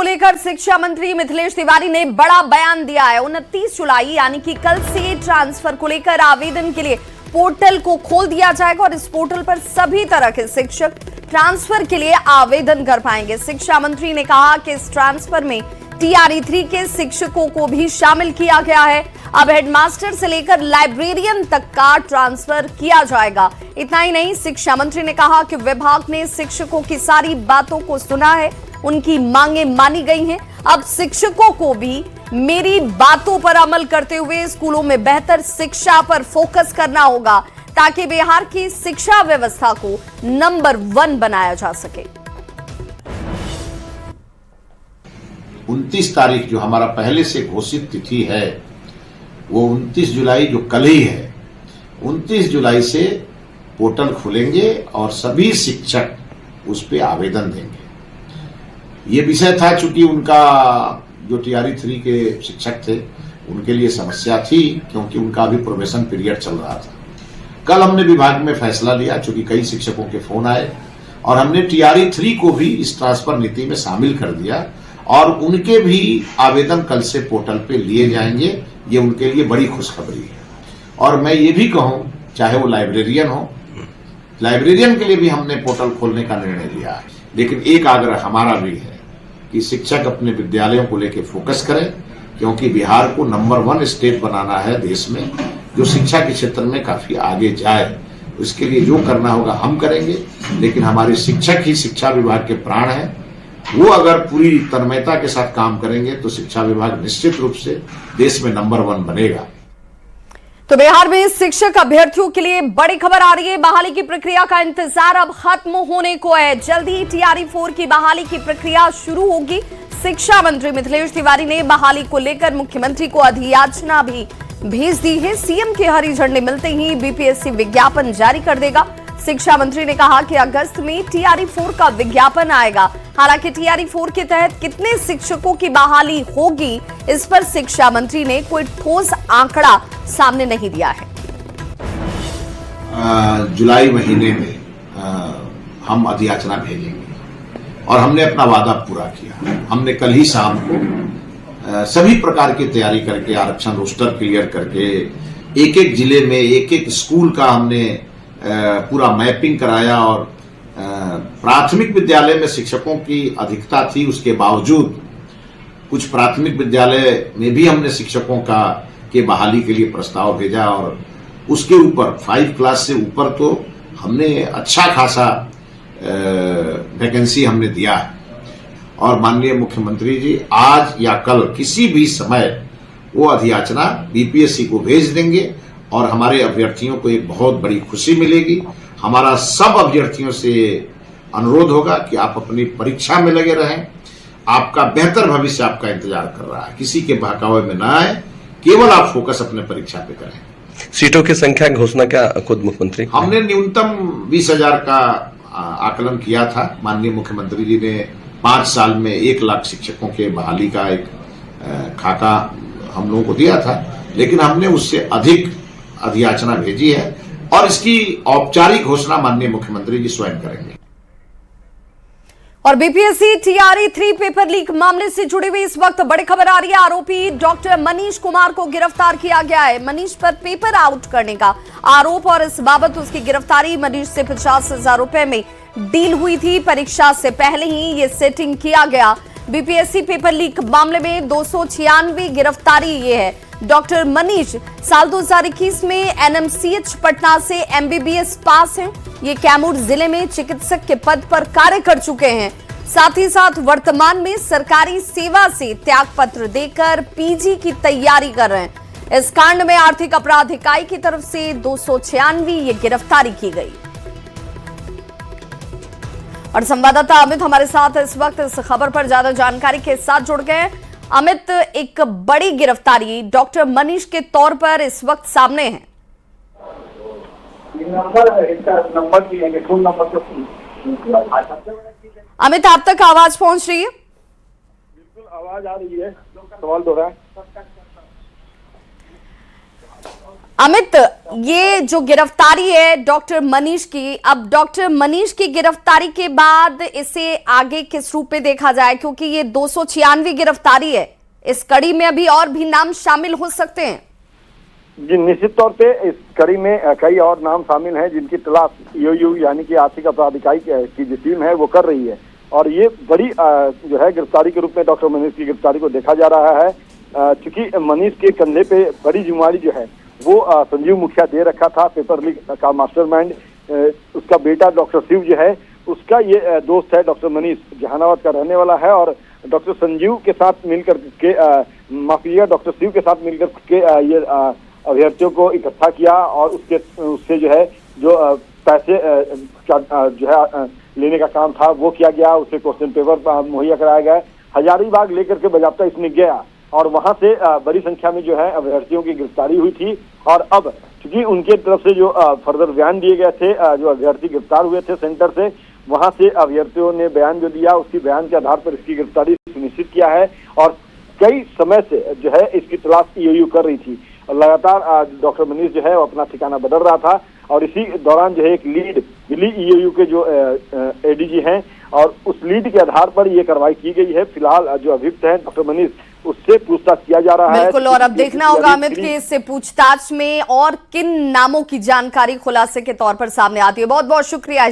लेकर शिक्षा मंत्री मिथिलेश तिवारी ने बड़ा बयान दिया है। 29 जुलाई यानी कि कल से ट्रांसफर को लेकर आवेदन के लिए पोर्टल को खोल दिया जाएगा और इस पोर्टल पर सभी तरह के शिक्षक ट्रांसफर के लिए आवेदन कर पाएंगे। शिक्षा मंत्री ने कहा कि इस ट्रांसफर में TRE3 के शिक्षकों को भी शामिल किया गया है। अब हेडमास्टर से लेकर लाइब्रेरियन तक का ट्रांसफर किया जाएगा। इतना ही नहीं, शिक्षा मंत्री ने कहा कि विभाग ने शिक्षकों की सारी बातों को सुना है, उनकी मांगे मानी गई हैं। अब शिक्षकों को भी मेरी बातों पर अमल करते हुए स्कूलों में बेहतर शिक्षा पर फोकस करना होगा ताकि बिहार की शिक्षा व्यवस्था को नंबर 1 बनाया जा सके। 29 तारीख जो हमारा पहले से घोषित तिथि है वो 29 जुलाई जो कल ही है, 29 जुलाई से पोर्टल खुलेंगे और सभी शिक्षक उस पर आवेदन देंगे। ये विषय था चूंकि उनका जो TRE3 के शिक्षक थे उनके लिए समस्या थी क्योंकि उनका अभी प्रोबेशन पीरियड चल रहा था। कल हमने विभाग में फैसला लिया चूंकि कई शिक्षकों के फोन आए और हमने TRE3 को भी इस ट्रांसफर नीति में शामिल कर दिया और उनके भी आवेदन कल से पोर्टल पे लिए जाएंगे। ये उनके लिए बड़ी खुशखबरी है। और मैं ये भी कहूं, चाहे वो लाइब्रेरियन हो, लाइब्रेरियन के लिए भी हमने पोर्टल खोलने का निर्णय लिया है। लेकिन एक आग्रह हमारा भी है कि शिक्षक अपने विद्यालयों को लेकर फोकस करें क्योंकि बिहार को नंबर 1 स्टेट बनाना है देश में जो शिक्षा के क्षेत्र में काफी आगे जाए। इसके लिए जो करना होगा हम करेंगे, लेकिन हमारे शिक्षक ही शिक्षा विभाग के प्राण हैं। वो अगर पूरी तन्मयता के साथ काम करेंगे तो शिक्षा विभाग निश्चित रूप से देश में नंबर 1 बनेगा। तो बिहार में शिक्षक अभ्यर्थियों के लिए बड़ी खबर आ रही है। बहाली की प्रक्रिया का इंतजार अब खत्म होने को है। जल्द ही TRE4 की बहाली की प्रक्रिया शुरू होगी। शिक्षा मंत्री मिथिलेश तिवारी ने बहाली को लेकर मुख्यमंत्री को अधियाचना भी भेज दी है। सीएम की हरी झंडी मिलते ही BPSC विज्ञापन जारी कर देगा। शिक्षा मंत्री ने कहा कि अगस्त में TRE4 का विज्ञापन आएगा। हालांकि TRE4 के तहत कितने शिक्षकों की बहाली होगी, इस पर शिक्षा मंत्री ने कोई ठोस आंकड़ा सामने नहीं दिया है। जुलाई महीने में हम अधियाचना भेजेंगे और हमने अपना वादा पूरा किया। हमने कल ही शाम को सभी प्रकार की तैयारी करके आरक्षण रोस्टर क्लियर करके एक-एक जिले में एक-एक स्कूल का हमने पूरा मैपिंग कराया और प्राथमिक विद्यालय में शिक्षकों की अधिकता थी, उसके बावजूद कुछ प्राथमिक विद्यालय में भी हमने शिक्षकों के बहाली के लिए प्रस्ताव भेजा और उसके ऊपर 5 क्लास से ऊपर तो हमने अच्छा खासा वैकेंसी हमने दिया है। और माननीय मुख्यमंत्री जी आज या कल किसी भी समय वो अधियाचना BPSC को भेज देंगे और हमारे अभ्यर्थियों को एक बहुत बड़ी खुशी मिलेगी। हमारा सब अभ्यर्थियों से अनुरोध होगा कि आप अपनी परीक्षा में लगे रहें। आपका बेहतर भविष्य आपका इंतजार कर रहा है। किसी के बहकावे में ना आए, केवल आप फोकस अपने परीक्षा पे करें। सीटों की संख्या घोषणा क्या खुद मुख्यमंत्री? हमने न्यूनतम 20,000 का आकलन किया था। माननीय मुख्यमंत्री जी ने 5 साल में 1 लाख शिक्षकों के बहाली का एक खाका हम लोगों को दिया था, लेकिन हमने उससे अधिक अधियाचना भेजी है और इसकी औपचारिक घोषणा माननीय मुख्यमंत्री जी स्वयं करेंगे। और BPSC TRE3 पेपर लीक मामले से जुड़ी हुई इस वक्त बड़ी खबर आ रही है। आरोपी डॉक्टर मनीष कुमार को गिरफ्तार किया गया है। मनीष पर पेपर आउट करने का आरोप और इस बाबत उसकी गिरफ्तारी मनीष से 50,000 रुपए में डील हुई थी। परीक्षा से पहले ही ये सेटिंग किया गया। BPSC पेपर लीक मामले में 296 गिरफ्तारी ये है। डॉक्टर मनीष साल 2021 में NMCH पटना से MBBS पास हैं। ये कैमूर जिले में चिकित्सक के पद पर कार्य कर चुके हैं। साथ ही साथ वर्तमान में सरकारी सेवा से त्यागपत्र देकर PG की तैयारी कर रहे हैं। इस कांड में आर्थिक अपराध इकाई की तरफ से 296 ये गिरफ्तारी की गई। और संवाददाता अमित हमारे साथ इस वक्त इस खबर पर ज्यादा जानकारी के साथ जुड़ गए। अमित, एक बड़ी गिरफ्तारी डॉक्टर मनीष के तौर पर इस वक्त सामने है। अमित, आप तक आवाज पहुंच रही है? बिल्कुल आवाज आ रही है। सवाल दोहराएं। अमित, ये जो गिरफ्तारी है डॉक्टर मनीष की, अब डॉक्टर मनीष की गिरफ्तारी के बाद इसे आगे किस रूप में देखा जाए, क्योंकि ये 296वीं गिरफ्तारी है, इस कड़ी में अभी और भी नाम शामिल हो सकते हैं। जी, निश्चित तौर पे इस कड़ी में कई और नाम शामिल हैं जिनकी तलाश ईओयू यानी कि आर्थिक अपराध इकाई की जो टीम है वो कर रही है। और ये बड़ी जो है गिरफ्तारी के रूप में डॉक्टर मनीष की गिरफ्तारी को देखा जा रहा है, क्योंकि मनीष के कंधे पे बड़ी जिम्मेवारी जो है वो संजीव मुखिया दे रखा था, पेपर लीक का मास्टरमाइंड। उसका बेटा डॉक्टर शिव जो है उसका ये दोस्त है, डॉक्टर मनीष जहानाबाद का रहने वाला है, और डॉक्टर संजीव के साथ मिलकर के माफिया डॉक्टर शिव के साथ मिलकर के ये अभ्यर्थियों को इकट्ठा किया और उससे जो है जो पैसे का जो है लेने का काम था वो किया गया। उससे क्वेश्चन पेपर मुहैया कराया गया। हजारीबाग लेकर के बजाबता इसमें गया और वहां से बड़ी संख्या में जो है अभ्यर्थियों की गिरफ्तारी हुई थी। और अब क्योंकि उनके तरफ से जो फर्दर बयान दिए गए थे, जो अभ्यर्थी गिरफ्तार हुए थे सेंटर से, वहां से अभ्यर्थियों ने बयान जो दिया उसकी बयान के आधार पर इसकी गिरफ्तारी सुनिश्चित किया है। और कई समय से जो है इसकी तलाश ईओयू कर रही थी और लगातार डॉक्टर मनीष जो है वो अपना ठिकाना बदल रहा था। और इसी दौरान जो है एक लीड दिल्ली ईओयू के जो एडीजी हैं और उस लीड के आधार पर ये कार्रवाई की गई है। फिलहाल जो अभियुक्त है डॉक्टर मनीष, उससे पूछताछ किया जा रहा है। बिल्कुल, और अब देखना होगा अमित कि इससे पूछताछ में और किन नामों की जानकारी खुलासे के तौर पर सामने आती है। बहुत बहुत शुक्रिया।